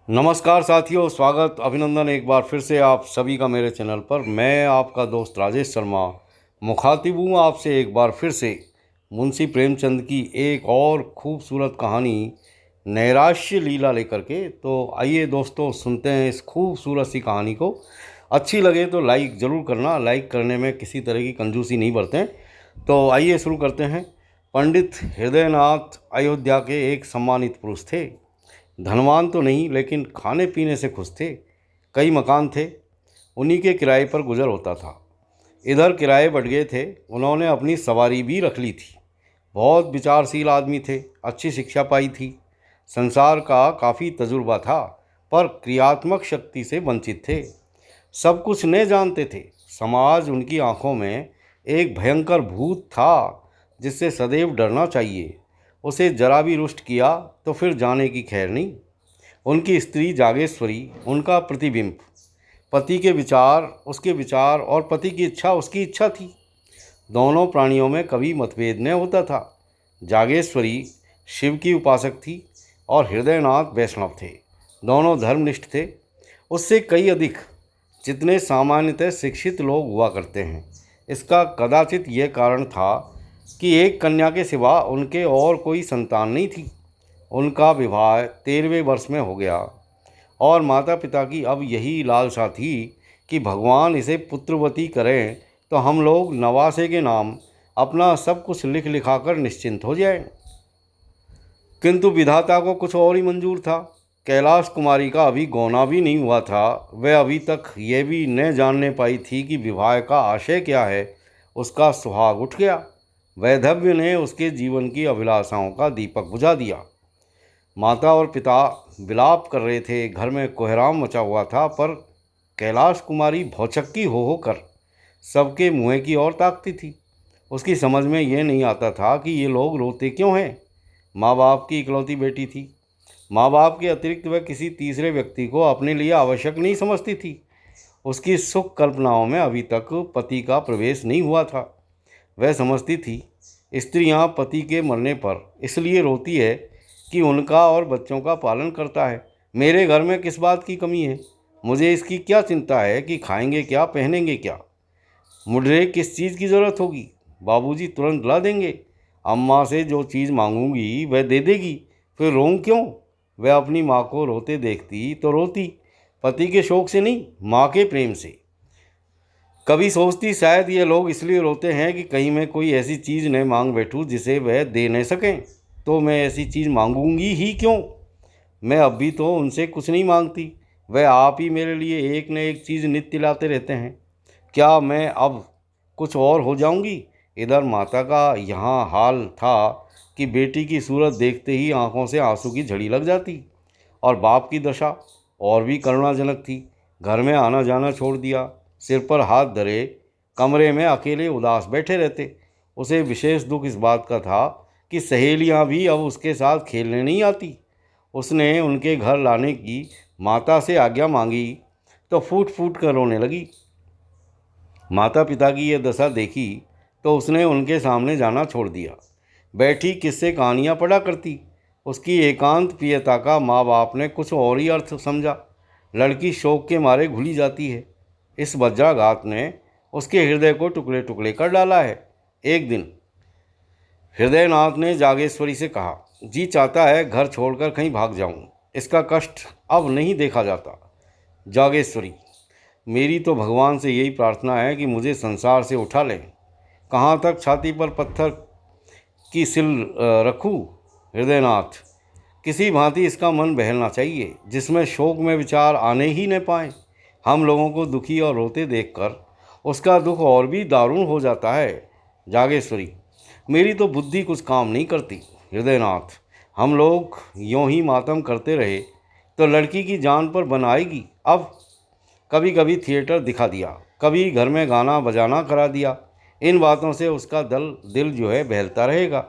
नमस्कार साथियों, स्वागत अभिनंदन एक बार फिर से आप सभी का मेरे चैनल पर। मैं आपका दोस्त राजेश शर्मा मुखातिब हूँ आपसे एक बार फिर से मुंशी प्रेमचंद की एक और खूबसूरत कहानी नैराश्य लीला लेकर के। तो आइए दोस्तों, सुनते हैं इस खूबसूरत सी कहानी को। अच्छी लगे तो लाइक ज़रूर करना, लाइक करने में किसी तरह की कंजूसी नहीं बरतें। तो आइए शुरू करते हैं। पंडित हृदयनाथ अयोध्या के एक सम्मानित पुरुष थे। धनवान तो नहीं, लेकिन खाने पीने से खुश थे। कई मकान थे, उन्हीं के किराए पर गुजर होता था। इधर किराए बढ़ गए थे, उन्होंने अपनी सवारी भी रख ली थी। बहुत विचारशील आदमी थे, अच्छी शिक्षा पाई थी, संसार का काफ़ी तजुर्बा था, पर क्रियात्मक शक्ति से वंचित थे। सब कुछ न जानते थे। समाज उनकी आंखों में एक भयंकर भूत था जिससे सदैव डरना चाहिए। उसे जरा भी रुष्ट किया तो फिर जाने की खैर नहीं। उनकी स्त्री जागेश्वरी उनका प्रतिबिंब। पति के विचार उसके विचार और पति की इच्छा उसकी इच्छा थी। दोनों प्राणियों में कभी मतभेद न होता था। जागेश्वरी शिव की उपासक थी और हृदयनाथ वैष्णव थे। दोनों धर्मनिष्ठ थे, उससे कई अधिक, जितने सामान्यतः शिक्षित लोग हुआ करते हैं। इसका कदाचित यह कारण था कि एक कन्या के सिवा उनके और कोई संतान नहीं थी। उनका विवाह 13वें वर्ष में हो गया और माता पिता की अब यही लालसा थी कि भगवान इसे पुत्रवती करें तो हम लोग नवासे के नाम अपना सब कुछ लिख लिखाकर निश्चिंत हो जाएं। किंतु विधाता को कुछ और ही मंजूर था। कैलाश कुमारी का अभी गौना भी नहीं हुआ था। वह अभी तक ये भी न जानने पाई थी कि विवाह का आशय क्या है। उसका सुहाग उठ गया। वैधव्य ने उसके जीवन की अभिलाषाओं का दीपक बुझा दिया। माता और पिता विलाप कर रहे थे, घर में कोहराम मचा हुआ था, पर कैलाश कुमारी भौचक्की हो कर सबके मुँह की ओर ताकती थी। उसकी समझ में ये नहीं आता था कि ये लोग रोते क्यों हैं। माँ बाप की इकलौती बेटी थी। माँ बाप के अतिरिक्त वह किसी तीसरे व्यक्ति को अपने लिए आवश्यक नहीं समझती थी। उसकी सुख कल्पनाओं में अभी तक पति का प्रवेश नहीं हुआ था। वह समझती थी स्त्रियां पति के मरने पर इसलिए रोती है कि उनका और बच्चों का पालन करता है। मेरे घर में किस बात की कमी है? मुझे इसकी क्या चिंता है कि खाएंगे क्या, पहनेंगे क्या? मुझे किस चीज़ की ज़रूरत होगी? बाबूजी तुरंत ला देंगे। अम्मा से जो चीज़ मांगूंगी वह दे देगी। फिर रोऊं क्यों? वह अपनी माँ को रोते देखती तो रोती, पति के शोक से नहीं, माँ के प्रेम से। कभी सोचती शायद ये लोग इसलिए रोते हैं कि कहीं मैं कोई ऐसी चीज़ न मांग बैठूं जिसे वह दे न सकें। तो मैं ऐसी चीज़ मांगूंगी ही क्यों? मैं अब भी तो उनसे कुछ नहीं मांगती। वह आप ही मेरे लिए एक न एक चीज़ नित्य लाते रहते हैं। क्या मैं अब कुछ और हो जाऊंगी? इधर माता का यहाँ हाल था कि बेटी की सूरत देखते ही आंखों से आंसू की झड़ी लग जाती। और बाप की दशा और भी करुणाजनक थी। घर में आना जाना छोड़ दिया, सिर पर हाथ धरे कमरे में अकेले उदास बैठे रहते। उसे विशेष दुख इस बात का था कि सहेलियां भी अब उसके साथ खेलने नहीं आती। उसने उनके घर लाने की माता से आज्ञा मांगी तो फूट फूट कर रोने लगी। माता पिता की यह दशा देखी तो उसने उनके सामने जाना छोड़ दिया। बैठी किस्से कहानियाँ पढ़ा करती। उसकी एकांत प्रियता का माँ बाप ने कुछ और ही अर्थ समझा। लड़की शौक के मारे घुली जाती है। इस वज्राघात ने उसके हृदय को टुकड़े टुकड़े कर डाला है। एक दिन हृदयनाथ ने जागेश्वरी से कहा, जी चाहता है घर छोड़कर कहीं भाग जाऊं। इसका कष्ट अब नहीं देखा जाता। जागेश्वरी, मेरी तो भगवान से यही प्रार्थना है कि मुझे संसार से उठा लें। कहाँ तक छाती पर पत्थर की सिल रखूं? हृदयनाथ, किसी भांति इसका मन बहलना चाहिए जिसमें शोक में विचार आने ही न पाए। हम लोगों को दुखी और रोते देखकर उसका दुख और भी दारुण हो जाता है। जागेश्वरी, मेरी तो बुद्धि कुछ काम नहीं करती। हृदयनाथ, हम लोग यूं ही मातम करते रहे तो लड़की की जान पर बन आएगी। अब कभी कभी थिएटर दिखा दिया, कभी घर में गाना बजाना करा दिया। इन बातों से उसका दिल जो है बहलता रहेगा।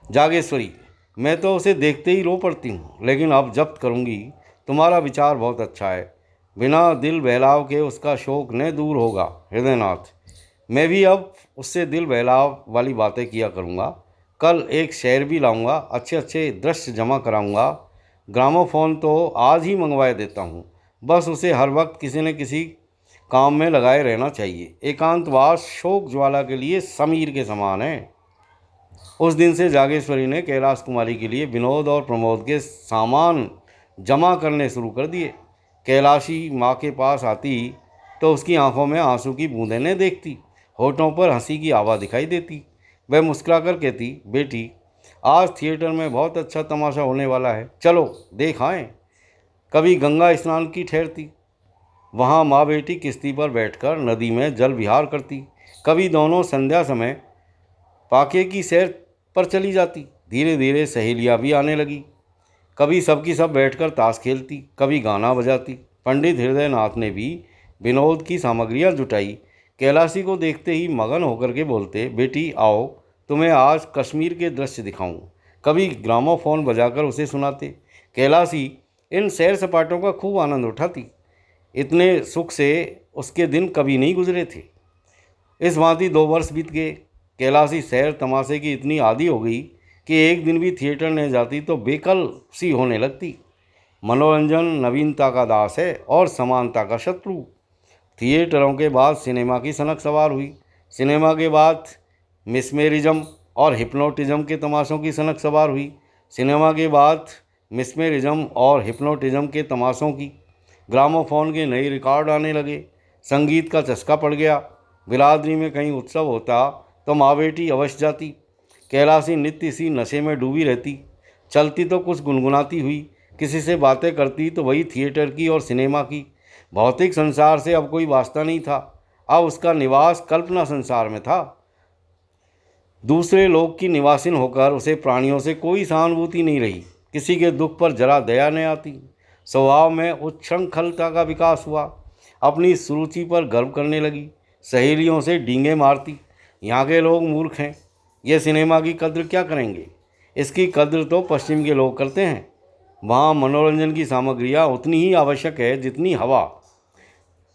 जागेश्वरी, मैं तो उसे देखते ही रो पड़ती हूँ, लेकिन अब जब्त करूँगी। तुम्हारा विचार बहुत अच्छा है। बिना दिल बहलाव के उसका शोक न दूर होगा। हृदयनाथ, मैं भी अब उससे दिल बहलाव वाली बातें किया करूँगा। कल एक शेर भी लाऊंगा, अच्छे अच्छे दृश्य जमा कराऊंगा। ग्रामोफोन तो आज ही मंगवा देता हूँ। बस उसे हर वक्त किसी न किसी काम में लगाए रहना चाहिए। एकांतवास शोक ज्वाला के लिए समीर के समान है। उस दिन से जागेश्वरी ने कैलाश कुमारी के लिए विनोद और प्रमोद के सामान जमा करने शुरू कर दिए। कैलाशी माँ के पास आती तो उसकी आंखों में आंसू की बूंदें न देखती, होठों पर हंसी की आवा दिखाई देती। वह मुस्कुराकर कहती, बेटी आज थिएटर में बहुत अच्छा तमाशा होने वाला है, चलो देख आएं। कभी गंगा स्नान की ठहरती, वहाँ माँ बेटी किश्ती पर बैठकर नदी में जल विहार करती। कभी दोनों संध्या समय पाके की सैर पर चली जाती। धीरे धीरे सहेलियाँ भी आने लगी। कभी सबकी सब बैठकर ताश खेलती, कभी गाना बजाती। पंडित हृदयनाथ ने भी विनोद की सामग्रियाँ जुटाई। कैलाशी को देखते ही मगन होकर के बोलते, बेटी आओ तुम्हें आज कश्मीर के दृश्य दिखाऊं। कभी ग्रामोफोन बजाकर उसे सुनाते। कैलाशी इन सैर सपाटों का खूब आनंद उठाती। इतने सुख से उसके दिन कभी नहीं गुजरे थे। इस भांति 2 वर्ष बीत गए। कैलाशी सैर तमाशे की इतनी आदी हो गई कि एक दिन भी थिएटर नहीं जाती तो बेकल सी होने लगती। मनोरंजन नवीनता का दास है और समानता का शत्रु। थिएटरों के बाद सिनेमा की सनक सवार हुई। सिनेमा के बाद मिसमेरिज्म और हिप्नोटिज्म के तमाशों की सनक सवार हुई। सिनेमा के बाद मिसमेरिज्म और हिप्नोटिज्म के तमाशों की। ग्रामोफोन के नए रिकॉर्ड आने लगे। संगीत का चस्का पड़ गया। बिलादरी में कहीं उत्सव होता तो माँ बेटी अवश्य जाती। कैलाशी नित्य सी नशे में डूबी रहती। चलती तो कुछ गुनगुनाती हुई, किसी से बातें करती तो वही थिएटर की और सिनेमा की। भौतिक संसार से अब कोई वास्ता नहीं था। अब उसका निवास कल्पना संसार में था। दूसरे लोग की निवासिन होकर उसे प्राणियों से कोई सहानुभूति नहीं रही। किसी के दुख पर जरा दया नहीं आती। स्वभाव में उच्छृंखलता का विकास हुआ। अपनी सुरुचि पर गर्व करने लगी। सहेलियों से डींगे मारती, यहाँ के लोग मूर्ख हैं, ये सिनेमा की कद्र क्या करेंगे। इसकी कद्र तो पश्चिम के लोग करते हैं। वहाँ मनोरंजन की सामग्रियाँ उतनी ही आवश्यक है जितनी हवा।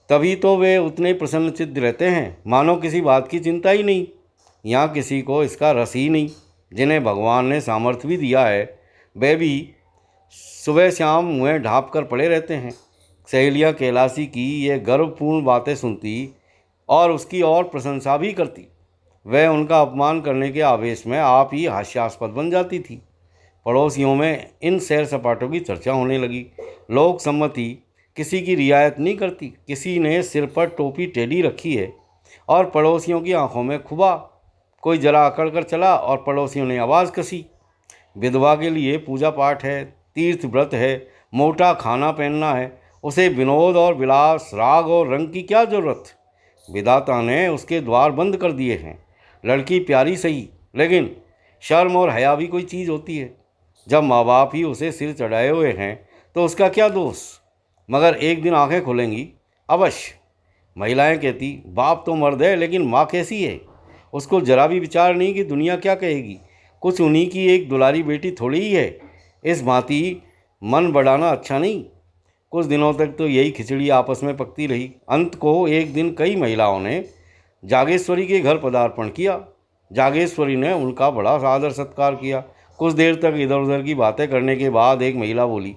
तभी तो वे उतने प्रसन्नचित्त रहते हैं, मानो किसी बात की चिंता ही नहीं। यहाँ किसी को इसका रस ही नहीं। जिन्हें भगवान ने सामर्थ्य भी दिया है वे भी सुबह शाम मुँह ढाँप कर पड़े रहते हैं। सहेलियाँ कैलाशी की ये गर्वपूर्ण बातें सुनती और उसकी और प्रशंसा भी करती। वह उनका अपमान करने के आवेश में आप ही हास्यास्पद बन जाती थी। पड़ोसियों में इन सैर सपाटों की चर्चा होने लगी। लोक सम्मति किसी की रियायत नहीं करती। किसी ने सिर पर टोपी टेढ़ी रखी है और पड़ोसियों की आंखों में खुबा। कोई जरा अकड़ कर चला और पड़ोसियों ने आवाज़ कसी। विधवा के लिए पूजा पाठ है, तीर्थ व्रत है, मोटा खाना पहनना है, उसे विनोद और विलास, राग और रंग की क्या ज़रूरत। विधाता ने उसके द्वार बंद कर दिए हैं। लड़की प्यारी सही, लेकिन शर्म और हया भी कोई चीज़ होती है। जब माँ बाप ही उसे सिर चढ़ाए हुए हैं तो उसका क्या दोष। मगर एक दिन आंखें खुलेंगी अवश्य। महिलाएं कहती, बाप तो मर्द है लेकिन माँ कैसी है। उसको जरा भी विचार नहीं कि दुनिया क्या कहेगी। कुछ उन्हीं की एक दुलारी बेटी थोड़ी ही है। इस भांति मन बढ़ाना अच्छा नहीं। कुछ दिनों तक तो यही खिचड़ी आपस में पकती रही। अंत को एक दिन कई महिलाओं ने जागेश्वरी के घर पदार्पण किया। जागेश्वरी ने उनका बड़ा आदर सत्कार किया। कुछ देर तक इधर उधर की बातें करने के बाद एक महिला बोली,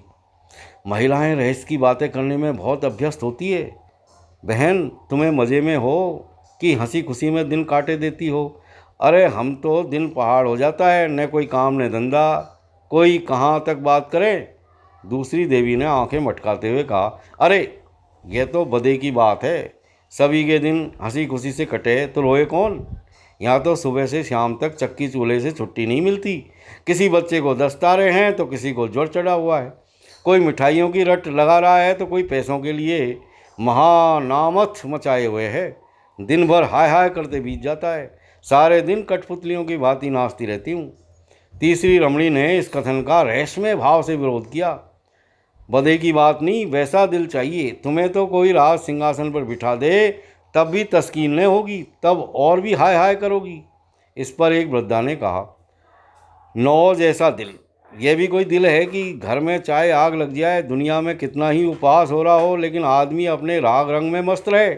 महिलाएं रहस्य की बातें करने में बहुत अभ्यस्त होती है। बहन तुम्हें मज़े में हो कि हंसी खुशी में दिन काटे देती हो। अरे हम तो दिन पहाड़ हो जाता है, न कोई काम न धंधा, कोई कहाँ तक बात करे। दूसरी देवी ने आंखें मटकाते हुए कहा, अरे यह तो बदे की बात है। सभी के दिन हंसी खुशी से कटे तो रोए कौन। यहाँ तो सुबह से शाम तक चक्की चूल्हे से छुट्टी नहीं मिलती। किसी बच्चे को 10 तारे हैं तो किसी को ज्वर चढ़ा हुआ है। कोई मिठाइयों की रट लगा रहा है तो कोई पैसों के लिए महानामथ मचाए हुए है। दिन भर हाय हाय करते बीत जाता है। सारे दिन कठपुतलियों की भांति नाचती रहती हूँ। तीसरी रमणी ने इस कथन का रहस्यमय भाव से विरोध किया। बदे की बात नहीं, वैसा दिल चाहिए। तुम्हें तो कोई राज सिंहासन पर बिठा दे तब भी तस्कीन नहीं होगी, तब और भी हाय हाय करोगी। इस पर एक वृद्धा ने कहा, नौ जैसा दिल, यह भी कोई दिल है कि घर में चाहे आग लग जाए, दुनिया में कितना ही उपवास हो रहा हो, लेकिन आदमी अपने राग रंग में मस्त रहे।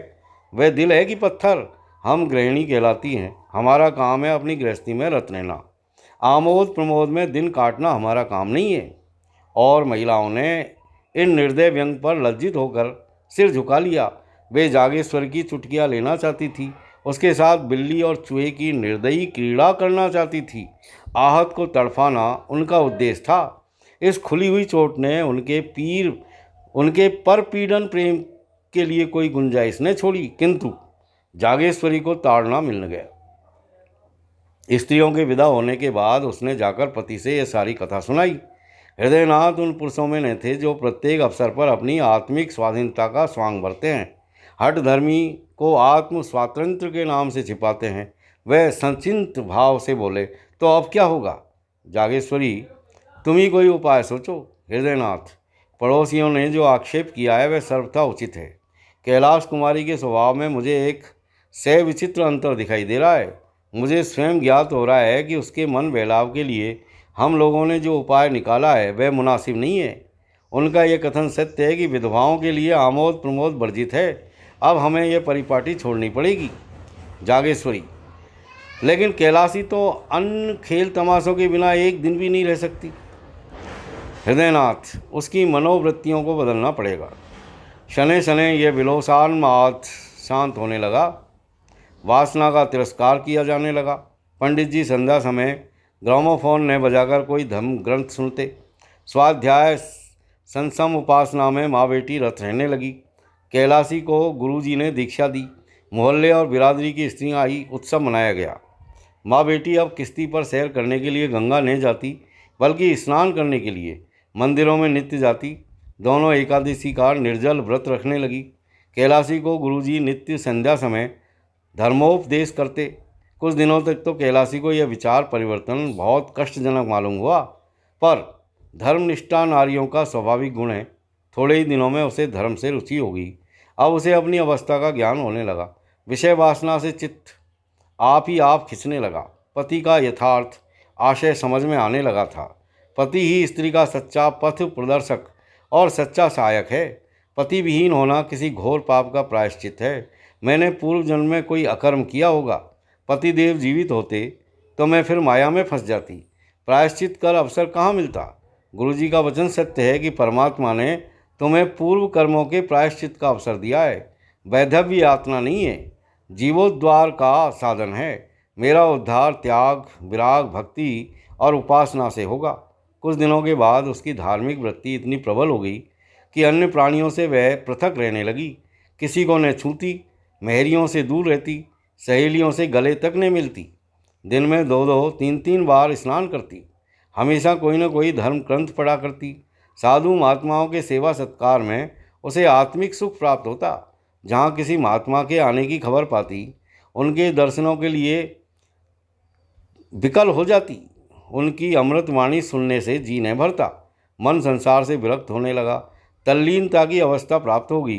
वह दिल है कि पत्थर। हम गृहिणी कहलाती हैं। हमारा काम है अपनी गृहस्थी में रत रहना। आमोद प्रमोद में दिन काटना हमारा काम नहीं है। और महिलाओं ने इन निर्दय व्यंग पर लज्जित होकर सिर झुका लिया। वे जागेश्वर की चुटकियाँ लेना चाहती थी, उसके साथ बिल्ली और चूहे की निर्दयी क्रीड़ा करना चाहती थी। आहत को तड़फाना उनका उद्देश्य था। इस खुली हुई चोट ने उनके पर पीड़न प्रेम के लिए कोई गुंजाइश न छोड़ी, किंतु जागेश्वरी को ताड़ना मिल गया। स्त्रियों के विदा होने के बाद उसने जाकर पति से यह सारी कथा सुनाई। हृदयनाथ उन पुरुषों में न थे जो प्रत्येक अवसर पर अपनी आत्मिक स्वाधीनता का स्वांग भरते हैं, हठ धर्मी को आत्म स्वातंत्र्य के नाम से छिपाते हैं। वह संचिंत भाव से बोले, तो अब क्या होगा? जागेश्वरी, तुम ही कोई उपाय सोचो। हृदयनाथ, पड़ोसियों ने जो आक्षेप किया है वह सर्वथा उचित है। कैलाश कुमारी के स्वभाव में मुझे एक से विचित्र अंतर दिखाई दे रहा है। मुझे स्वयं ज्ञात हो रहा है कि उसके मन बहलाव के लिए हम लोगों ने जो उपाय निकाला है वह मुनासिब नहीं है। उनका यह कथन सत्य है कि विधवाओं के लिए आमोद प्रमोद वर्जित है। अब हमें यह परिपाटी छोड़नी पड़ेगी। जागेश्वरी, लेकिन कैलाशी तो अन्य खेल तमाशों के बिना एक दिन भी नहीं रह सकती। हृदयनाथ, उसकी मनोवृत्तियों को बदलना पड़ेगा। शनै शनै यह विलोसान माद शांत होने लगा। वासना का तिरस्कार किया जाने लगा। पंडित जी संध्या समय ग्रामोफोन ने बजाकर कोई धर्म ग्रंथ सुनते। स्वाध्याय संसम उपासना में माँ बेटी रत रहने लगी। कैलाशी को गुरुजी ने दीक्षा दी। मोहल्ले और बिरादरी की स्त्रियां आई। उत्सव मनाया गया। माँ बेटी अब किश्ती पर सैर करने के लिए गंगा नहीं जाती, बल्कि स्नान करने के लिए मंदिरों में नित्य जाती। दोनों एकादशी का निर्जल व्रत रखने लगी। कैलाशी को गुरुजी नित्य संध्या समय धर्मोपदेश करते। कुछ दिनों तक तो कैलाशी को यह विचार परिवर्तन बहुत कष्टजनक मालूम हुआ, पर धर्मनिष्ठा नारियों का स्वाभाविक गुण है। थोड़े ही दिनों में उसे धर्म से रुचि हो गई। अब उसे अपनी अवस्था का ज्ञान होने लगा। विषय वासना से चित्त आप ही आप खिंचने लगा। पति का यथार्थ आशय समझ में आने लगा था। पति ही स्त्री का सच्चा पथ प्रदर्शक और सच्चा सहायक है। पति विहीन होना किसी घोर पाप का प्रायश्चित है। मैंने पूर्व जन्म में कोई अकर्म किया होगा। पतिदेव जीवित होते तो मैं फिर माया में फंस जाती। प्रायश्चित कर अवसर कहाँ मिलता? गुरुजी का वचन सत्य है कि परमात्मा ने तुम्हें पूर्व कर्मों के प्रायश्चित का अवसर दिया है। वैधव्य यातना नहीं है, जीवोद्धार का साधन है। मेरा उद्धार त्याग, विराग, भक्ति और उपासना से होगा। कुछ दिनों के बाद उसकी धार्मिक वृत्ति इतनी प्रबल हो गई कि अन्य प्राणियों से वह पृथक रहने लगी। किसी को न छूती, मेहरियों से दूर रहती, सहेलियों से गले तक न मिलती। दिन में 2-2, 3-3 बार स्नान करती। हमेशा कोई न कोई धर्म ग्रंथ पढ़ा करती। साधु महात्माओं के सेवा सत्कार में उसे आत्मिक सुख प्राप्त होता। जहाँ किसी महात्मा के आने की खबर पाती, उनके दर्शनों के लिए विकल हो जाती। उनकी अमृत वाणी सुनने से जी नहीं भरता। मन संसार से विरक्त होने लगा। तल्लीनता की अवस्था प्राप्त होगी।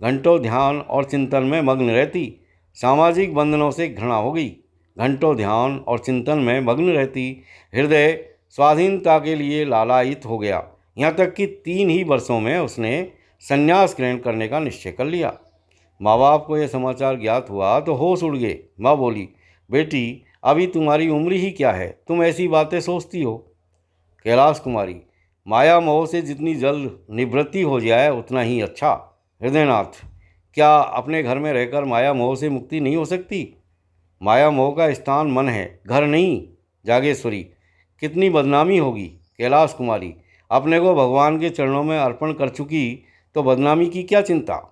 घंटों ध्यान और चिंतन में मग्न रहती। सामाजिक बंधनों से घृणा हो गई। घंटों ध्यान और चिंतन में मग्न रहती। हृदय स्वाधीनता के लिए लालायित हो गया। यहाँ तक कि 3 ही वर्षों में उसने संन्यास ग्रहण करने का निश्चय कर लिया। माँ बाप को यह समाचार ज्ञात हुआ तो होश उड़ गए। माँ बोली, बेटी, अभी तुम्हारी उम्र ही क्या है, तुम ऐसी बातें सोचती हो? कैलाश कुमारी, माया मोह से जितनी जल्द निवृत्ति हो जाए उतना ही अच्छा। हृदयनाथ, क्या अपने घर में रहकर माया मोह से मुक्ति नहीं हो सकती? माया मोह का स्थान मन है, घर नहीं। जागेश्वरी, कितनी बदनामी होगी। कैलाश कुमारी, अपने को भगवान के चरणों में अर्पण कर चुकी तो बदनामी की क्या चिंता।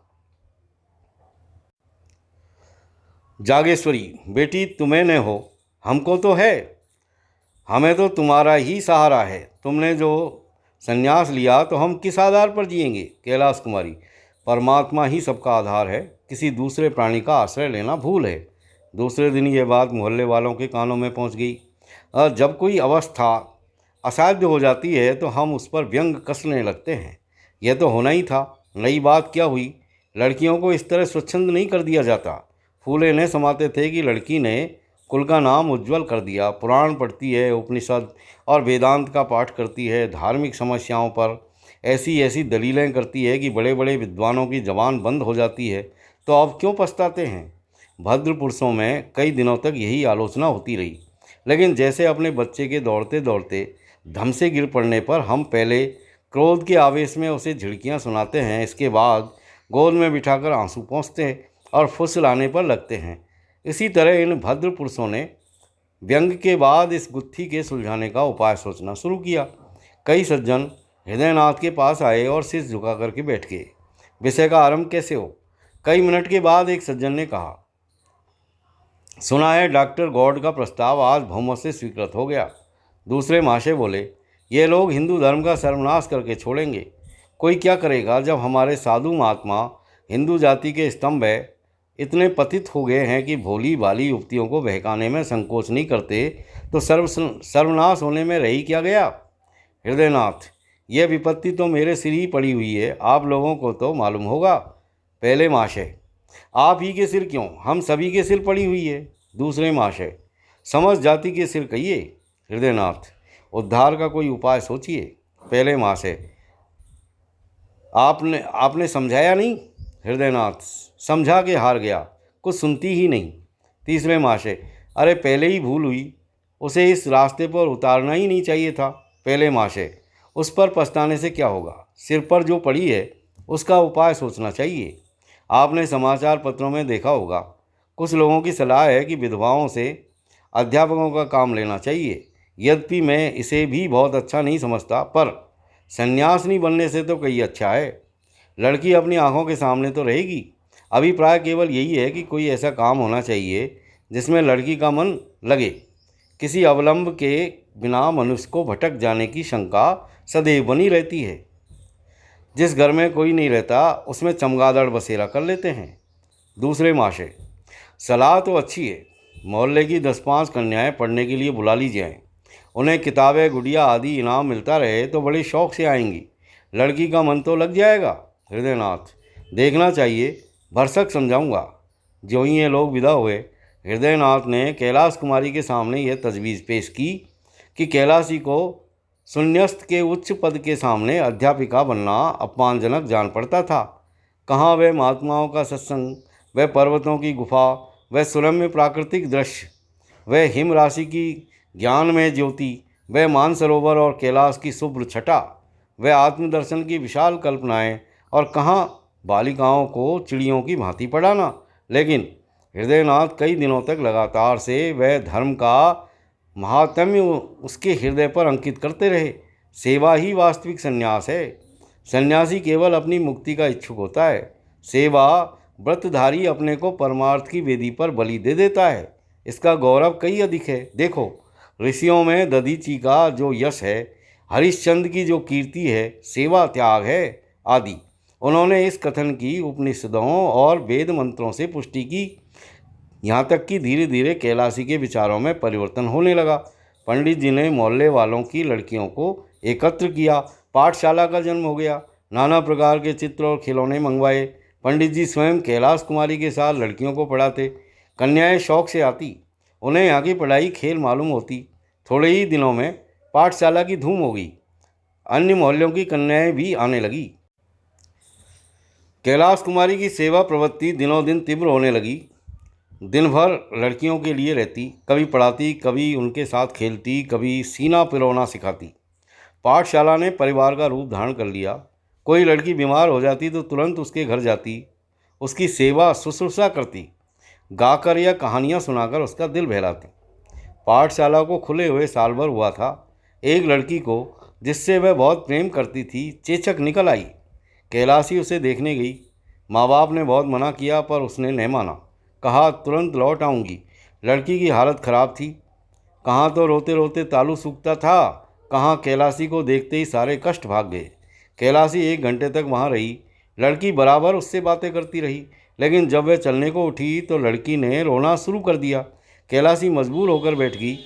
जागेश्वरी, बेटी, तुम्हें न हो, हमको तो है। हमें तो तुम्हारा ही सहारा है। तुमने जो संन्यास लिया तो हम किस आधार पर जिएंगे? कैलाश कुमारी, परमात्मा ही सबका आधार है। किसी दूसरे प्राणी का आश्रय लेना भूल है। दूसरे दिन ये बात मोहल्ले वालों के कानों में पहुंच गई। जब कोई अवस्था असाध्य हो जाती है तो हम उस पर व्यंग कसने लगते हैं। यह तो होना ही था। नई बात क्या हुई? लड़कियों को इस तरह स्वच्छंद नहीं कर दिया जाता। फूले ने समाते थे कि लड़की ने कुल का नाम उज्जवल कर दिया। पुराण पढ़ती है, उपनिषद और वेदांत का पाठ करती है, धार्मिक समस्याओं पर ऐसी ऐसी दलीलें करती है कि बड़े बड़े विद्वानों की जबान बंद हो जाती है। तो अब क्यों पछताते हैं? भद्र पुरुषों में कई दिनों तक यही आलोचना होती रही। लेकिन जैसे अपने बच्चे के दौड़ते दौड़ते धम से गिर पड़ने पर हम पहले क्रोध के आवेश में उसे झिड़कियां सुनाते हैं। इसके बाद गोद में बिठाकर आंसू पोंछते हैं और फुसलाने पर लगते हैं। इसी तरह इन भद्र पुरुषों ने व्यंग के बाद इस गुत्थी के सुलझाने का उपाय सोचना शुरू किया। कई सज्जन हृदयनाथ के पास आए और सिर झुका करके बैठ गए। विषय का आरंभ कैसे हो? कई मिनट के बाद एक सज्जन ने कहा, सुना है डॉक्टर गॉड का प्रस्ताव आज बहुमत से स्वीकृत हो गया। दूसरे महाशय बोले, ये लोग हिंदू धर्म का सर्वनाश करके छोड़ेंगे। कोई क्या करेगा जब हमारे साधु महात्मा हिंदू जाति के स्तंभ है इतने पतित हो गए हैं कि भोली भाली युवतियों को बहकाने में संकोच नहीं करते, तो सर्वनाश होने में रही क्या गया? हृदयनाथ, यह विपत्ति तो मेरे सिर ही पड़ी हुई है, आप लोगों को तो मालूम होगा। पहले महाशय, आप ही के सिर क्यों, हम सभी के सिर पड़ी हुई है। दूसरे महाशय, समस्त जाति के सिर कहिए। हृदयनाथ, उद्धार का कोई उपाय सोचिए। पहले महाशय, आपने समझाया नहीं। हृदयनाथ, समझा के हार गया, कुछ सुनती ही नहीं। तीसरे महाशय, अरे पहले ही भूल हुई, उसे इस रास्ते पर उतारना ही नहीं चाहिए था। पहले महाशय, उस पर पछताने से क्या होगा, सिर पर जो पड़ी है उसका उपाय सोचना चाहिए। आपने समाचार पत्रों में देखा होगा, कुछ लोगों की सलाह है कि विधवाओं से अध्यापकों का काम लेना चाहिए। यद्यपि मैं इसे भी बहुत अच्छा नहीं समझता, पर सन्यासिनी बनने से तो कहीं अच्छा है। लड़की अपनी आंखों के सामने तो रहेगी। अभिप्राय केवल यही है कि कोई ऐसा काम होना चाहिए जिसमें लड़की का मन लगे। किसी अवलंब के बिना मनुष्य को भटक जाने की शंका सदैव बनी रहती है। जिस घर में कोई नहीं रहता उसमें चमगादड़ बसेरा कर लेते हैं। दूसरे महाशय, सलाह तो अच्छी है, मोहल्ले की 10-5 कन्याएं पढ़ने के लिए बुला ली जाएं। उन्हें किताबें, गुड़िया आदि इनाम मिलता रहे तो बड़े शौक से आएंगी। लड़की का मन तो लग जाएगा। हृदयनाथ, देखना चाहिए, भरसक समझाऊंगा। जो ही ये लोग विदा हुए, हृदयनाथ ने कैलाश कुमारी के सामने यह तजवीज़ पेश की कि कैलाशी को शून्यस्त के उच्च पद के सामने अध्यापिका बनना अपमानजनक जान पड़ता था। कहाँ वह महात्माओं का सत्संग, वह पर्वतों की गुफा, वह सुरम्य प्राकृतिक दृश्य, वह हिम राशि की ज्ञान में ज्योति, वह मानसरोवर और कैलाश की शुभ्र छटा, वह आत्मदर्शन की विशाल कल्पनाएं, और कहाँ बालिकाओं को चिड़ियों की भांति पढ़ाना। लेकिन हृदयनाथ कई दिनों तक लगातार से वह धर्म का महात्म्य उसके हृदय पर अंकित करते रहे। सेवा ही वास्तविक संन्यास है। सन्यासी केवल अपनी मुक्ति का इच्छुक होता है। सेवा व्रतधारी अपने को परमार्थ की वेदी पर बलि दे देता है। इसका गौरव कई अधिक है। देखो, ऋषियों में दधीची का जो यश है, हरिश्चंद्र की जो कीर्ति है, सेवा त्याग है आदि, उन्होंने इस कथन की उपनिषदों और वेद मंत्रों से पुष्टि की। यहाँ तक कि धीरे धीरे कैलाशी के विचारों में परिवर्तन होने लगा। पंडित जी ने मोहल्ले वालों की लड़कियों को एकत्र किया। पाठशाला का जन्म हो गया। नाना प्रकार के चित्र और खिलौने मंगवाए। पंडित जी स्वयं कैलाश कुमारी के साथ लड़कियों को पढ़ाते। कन्याएं शौक से आती, उन्हें यहाँ की पढ़ाई खेल मालूम होती। थोड़े ही दिनों में पाठशाला की धूम हो गई। अन्य मोहल्लों की कन्याएं भी आने लगी। कैलाश कुमारी की सेवा प्रवृत्ति दिनों दिन तीव्र होने लगी। दिन भर लड़कियों के लिए रहती, कभी पढ़ाती, कभी उनके साथ खेलती, कभी सीना पिरोना सिखाती। पाठशाला ने परिवार का रूप धारण कर लिया। कोई लड़की बीमार हो जाती तो तुरंत उसके घर जाती, उसकी सेवा शुश्रूषा करती, गाकर या कहानियाँ सुनाकर उसका दिल बहलाती। पाठशाला को खुले हुए साल भर हुआ था। एक लड़की को जिससे वह बहुत प्रेम करती थी चेचक निकल आई। कैलाशी उसे देखने गई। माँ बाप ने बहुत मना किया पर उसने नहीं माना। कहा तुरंत लौट आऊँगी। लड़की की हालत ख़राब थी। कहाँ तो रोते रोते तालू सूखता था, कहाँ कैलाशी को देखते ही सारे कष्ट भाग गए। कैलाशी 1 घंटे तक वहाँ रही। लड़की बराबर उससे बातें करती रही, लेकिन जब वह चलने को उठी तो लड़की ने रोना शुरू कर दिया। कैलाशी मजबूर होकर बैठ गई।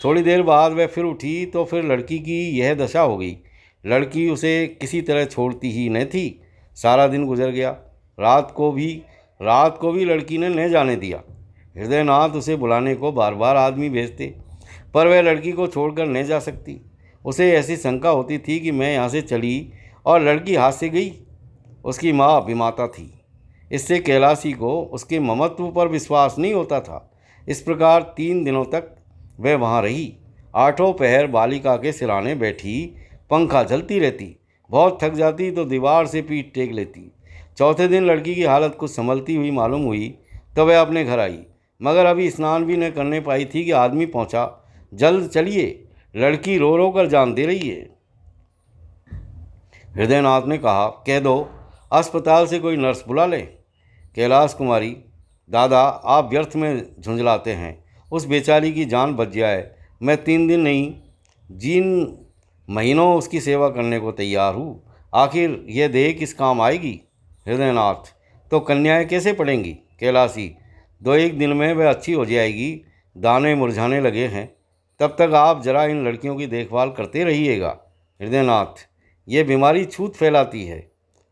थोड़ी देर बाद वह फिर उठी तो फिर लड़की की यह दशा हो गई। लड़की उसे किसी तरह छोड़ती ही न थी। सारा दिन गुजर गया। रात को भी लड़की ने न जाने दिया। हृदयनाथ उसे बुलाने को बार बार आदमी भेजते, पर वह लड़की को छोड़कर न जा सकती। उसे ऐसी शंका होती थी कि मैं यहाँ से चली और लड़की हाथ से गई। उसकी माँ विमाता थी। इससे कैलाशी को उसके ममत्व पर विश्वास नहीं होता था। इस प्रकार 3 दिनों तक वह वहाँ रही। 8 पहर बालिका के सिराने बैठी पंखा झलती रहती। बहुत थक जाती तो दीवार से पीठ टेक लेती। चौथे दिन लड़की की हालत कुछ संभलती हुई मालूम हुई तो वह अपने घर आई, मगर अभी स्नान भी न करने पाई थी कि आदमी पहुंचा। जल्द चलिए, लड़की रो रो कर जान दे रही है। हृदयनाथ ने कहा, कह दो अस्पताल से कोई नर्स बुला ले। कैलाश कुमारी, दादा आप व्यर्थ में झुंझलाते हैं, उस बेचारी की जान बच जाए। मैं 3 दिन नहीं, जिन महीनों उसकी सेवा करने को तैयार हूँ। आखिर यह देह किस काम आएगी। हृदयनाथ, तो कन्याएं कैसे पड़ेंगी। कैलाशी, 2-1 दिन में वह अच्छी हो जाएगी, दाने मुरझाने लगे हैं, तब तक आप जरा इन लड़कियों की देखभाल करते रहिएगा। हृदयनाथ, ये बीमारी छूत फैलाती है।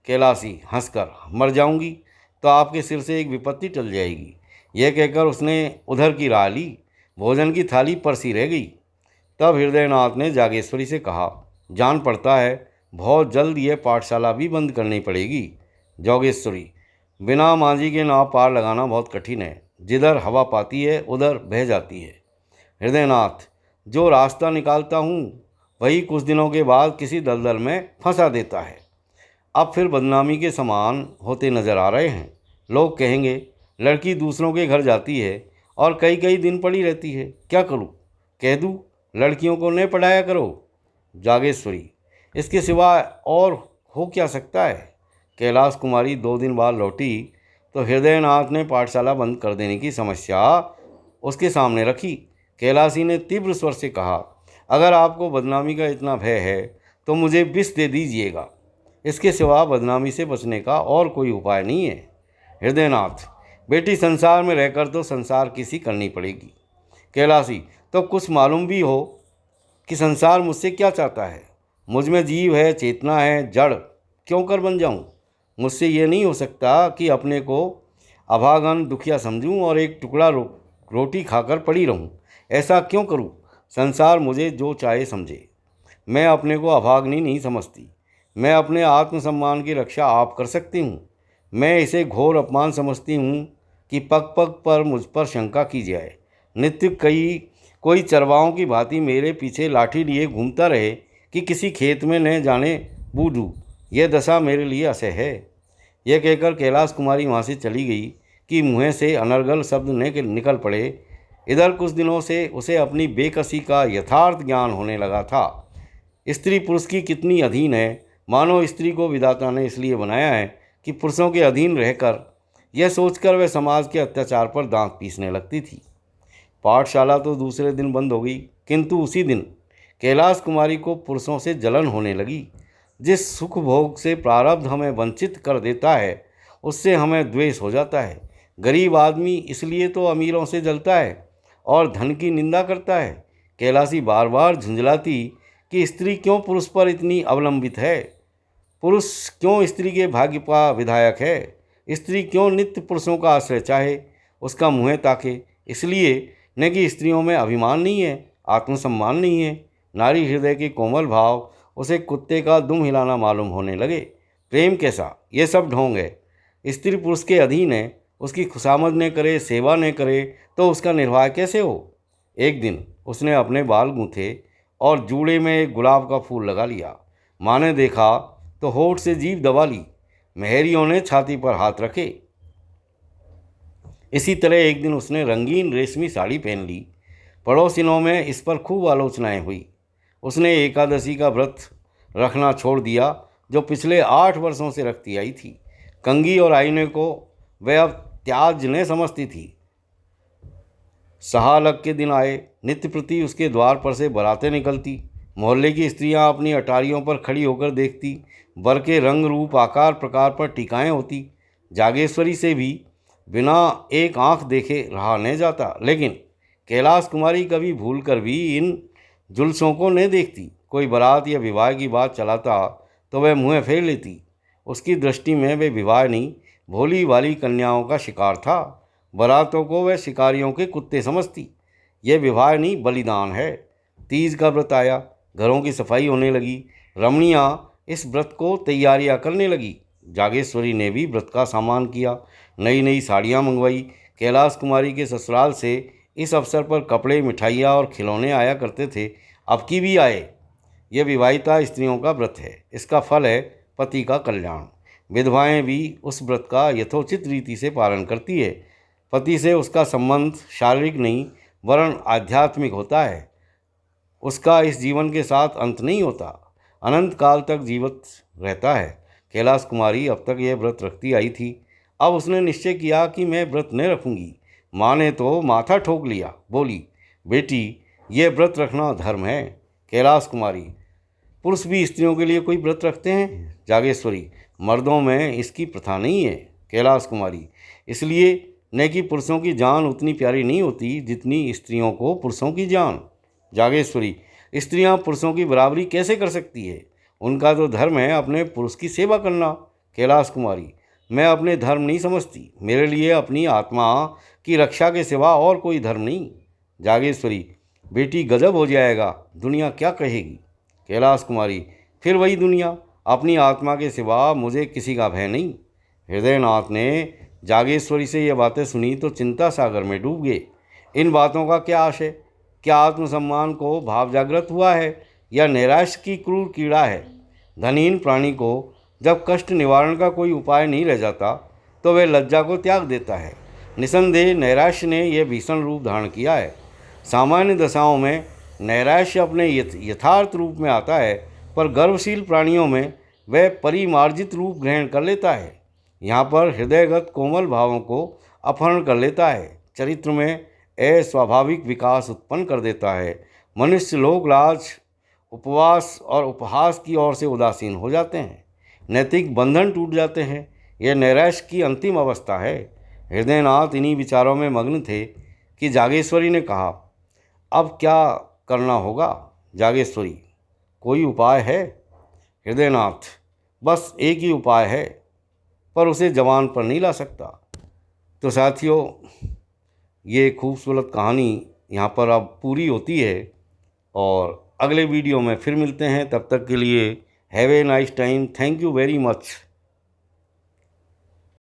कैलाशी हंसकर, मर जाऊंगी तो आपके सिर से एक विपत्ति टल जाएगी। यह कहकर उसने उधर की राह ली। भोजन की थाली परसी रह गई। तब हृदयनाथ ने जागेश्वरी से कहा, जान पड़ता है बहुत जल्द यह पाठशाला भी बंद करनी पड़ेगी। जोगेश्वरी, बिना मांझी के नाव पार लगाना बहुत कठिन है, जिधर हवा पाती है उधर बह जाती है। हृदयनाथ, जो रास्ता निकालता हूँ वही कुछ दिनों के बाद किसी दलदल में फंसा देता है। अब फिर बदनामी के समान होते नजर आ रहे हैं। लोग कहेंगे लड़की दूसरों के घर जाती है और कई कई दिन पड़ी रहती है। क्या करूं? कह दूं लड़कियों को नहीं पढ़ाया करो। जागेश्वरी, इसके सिवा और हो क्या सकता है। कैलाश कुमारी 2 दिन बाद लौटी तो हृदयनाथ ने पाठशाला बंद कर देने की समस्या उसके सामने रखी। कैलाशी ने तीव्र स्वर से कहा, अगर आपको बदनामी का इतना भय है तो मुझे विष दे दीजिएगा। इसके सिवा बदनामी से बचने का और कोई उपाय नहीं है। हृदयनाथ, बेटी संसार में रहकर तो संसार किसी करनी पड़ेगी। कैलाशी, तो कुछ मालूम भी हो कि संसार मुझसे क्या चाहता है। मुझ में जीव है, चेतना है, जड़ क्यों कर बन जाऊं। मुझसे ये नहीं हो सकता कि अपने को अभागन दुखिया समझूं और एक टुकड़ा रोटी खाकर पड़ी रहूं। ऐसा क्यों करूं। संसार मुझे जो चाहे समझे, मैं अपने को अभाग्नि नहीं समझती। मैं अपने आत्मसम्मान की रक्षा आप कर सकती हूँ। मैं इसे घोर अपमान समझती हूँ कि पग पग पर मुझ पर शंका की जाए। नित्य कोई चरवाहों की भांति मेरे पीछे लाठी लिए घूमता रहे कि किसी खेत में न जाने बूझूं। यह दशा मेरे लिए असह्य है। यह कहकर कैलाश कुमारी वहाँ से चली गई कि मुँह से अनर्गल शब्द निकल पड़े। इधर कुछ दिनों से उसे अपनी बेकसी का यथार्थ ज्ञान होने लगा था। स्त्री पुरुष की कितनी अधीन है। मानो स्त्री को विधाता ने इसलिए बनाया है कि पुरुषों के अधीन रहकर, यह सोचकर वह समाज के अत्याचार पर दांत पीसने लगती थी। पाठशाला तो दूसरे दिन बंद हो गई, किंतु उसी दिन कैलाश कुमारी को पुरुषों से जलन होने लगी। जिस सुख भोग से प्रारब्ध हमें वंचित कर देता है उससे हमें द्वेष हो जाता है। गरीब आदमी इसलिए तो अमीरों से जलता है और धन की निंदा करता है। कैलाशी बार बार झुंझलाती कि स्त्री क्यों पुरुष पर इतनी अवलंबित है। पुरुष क्यों स्त्री के भाग्य का विधायक है। स्त्री क्यों नित्य पुरुषों का आश्रय चाहे, उसका मुँह ताके। इसलिए न कि स्त्रियों में अभिमान नहीं है, आत्मसम्मान नहीं है। नारी हृदय के कोमल भाव उसे कुत्ते का दुम हिलाना मालूम होने लगे। प्रेम कैसा, ये सब ढोंग है। स्त्री पुरुष के अधीन है, उसकी खुशामद न करे, सेवा न करे तो उसका निर्वाह कैसे हो। एक दिन उसने अपने बाल गूंथे और जूड़े में एक गुलाब का फूल लगा लिया। माँ ने देखा तो होठ से जीभ दबा ली। मेहरियों ने छाती पर हाथ रखे। इसी तरह एक दिन उसने रंगीन रेशमी साड़ी पहन ली। पड़ोसिनों में इस पर खूब आलोचनाएं हुई। उसने एकादशी का व्रत रखना छोड़ दिया जो पिछले 8 वर्षों से रखती आई थी। कंघी और आईने को वह अब त्याज ने समझती थी। सहालग के दिन आए, नित्य प्रति उसके द्वार पर से बारातें निकलती। मोहल्ले की स्त्रियां अपनी अटारियों पर खड़ी होकर देखती। वर के रंग रूप आकार प्रकार पर टीकाएँ होती। जागेश्वरी से भी बिना एक आंख देखे रहा नहीं जाता, लेकिन कैलाश कुमारी कभी भूल कर भी इन जुलसों को नहीं देखती। कोई बारात या विवाह की बात चलाता तो वह मुँह फेर लेती। उसकी दृष्टि में वे विवाह नहीं, भोली वाली कन्याओं का शिकार था। बारातों को वह शिकारियों के कुत्ते समझती। यह विवाह नहीं, बलिदान है। तीज का व्रत आया, घरों की सफाई होने लगी। रमणियाँ इस व्रत को तैयारियां करने लगी। जागेश्वरी ने भी व्रत का सामान किया, नई नई साड़ियाँ मंगवाई। कैलाश कुमारी के ससुराल से इस अवसर पर कपड़े, मिठाइयाँ और खिलौने आया करते थे। अब की भी आए। यह विवाहिता स्त्रियों का व्रत है। इसका फल है पति का कल्याण। विधवाएं भी उस व्रत का यथोचित रीति से पालन करती है। पति से उसका संबंध शारीरिक नहीं वरन आध्यात्मिक होता है। उसका इस जीवन के साथ अंत नहीं होता, अनंत काल तक जीवित रहता है। कैलाश कुमारी अब तक यह व्रत रखती आई थी। अब उसने निश्चय किया कि मैं व्रत नहीं रखूंगी। माँ ने तो माथा ठोक लिया, बोली, बेटी यह व्रत रखना धर्म है। कैलाश कुमारी, पुरुष भी स्त्रियों के लिए कोई व्रत रखते हैं? जागेश्वरी, मर्दों में इसकी प्रथा नहीं है। कैलाश कुमारी, इसलिए न कि पुरुषों की जान उतनी प्यारी नहीं होती जितनी स्त्रियों को पुरुषों की जान। जागेश्वरी, स्त्रियां पुरुषों की बराबरी कैसे कर सकती है? उनका तो धर्म है अपने पुरुष की सेवा करना। कैलाश कुमारी, मैं अपने धर्म नहीं समझती। मेरे लिए अपनी आत्मा की रक्षा के सिवा और कोई धर्म नहीं। जागेश्वरी, बेटी गजब हो जाएगा, दुनिया क्या कहेगी? कैलाश कुमारी, फिर वही दुनिया, अपनी आत्मा के सिवा मुझे किसी का भय नहीं। हृदयनाथ ने जागेश्वरी से ये बातें सुनी तो चिंता सागर में डूब गए। इन बातों का क्या आशय? क्या आत्मसम्मान को भाव जागृत हुआ है या नैराश्य की क्रूर कीड़ा है? धनहीन प्राणी को जब कष्ट निवारण का कोई उपाय नहीं रह जाता तो वह लज्जा को त्याग देता है। निसंदेह नैराश्य ने यह भीषण रूप धारण किया है। सामान्य दशाओं में नैराश्य अपने यथार्थ रूप में आता है, पर गर्वशील प्राणियों में वह परिमार्जित रूप ग्रहण कर लेता है। यहाँ पर हृदयगत कोमल भावों को अपहरण कर लेता है, चरित्र में अस्वाभाविक विकास उत्पन्न कर देता है। मनुष्य लोग लाज, उपवास और उपहास की ओर से उदासीन हो जाते हैं। नैतिक बंधन टूट जाते हैं। यह नैराश्य की अंतिम अवस्था है। हृदयनाथ इन्हीं विचारों में मग्न थे कि जागेश्वरी ने कहा, अब क्या करना होगा? जागेश्वरी, कोई उपाय है? हृदयनाथ, बस एक ही उपाय है, पर उसे जवान पर नहीं ला सकता। तो साथियों, ये खूबसूरत कहानी यहाँ पर अब पूरी होती है और अगले वीडियो में फिर मिलते हैं। तब तक के लिए have a nice time. Thank you very much.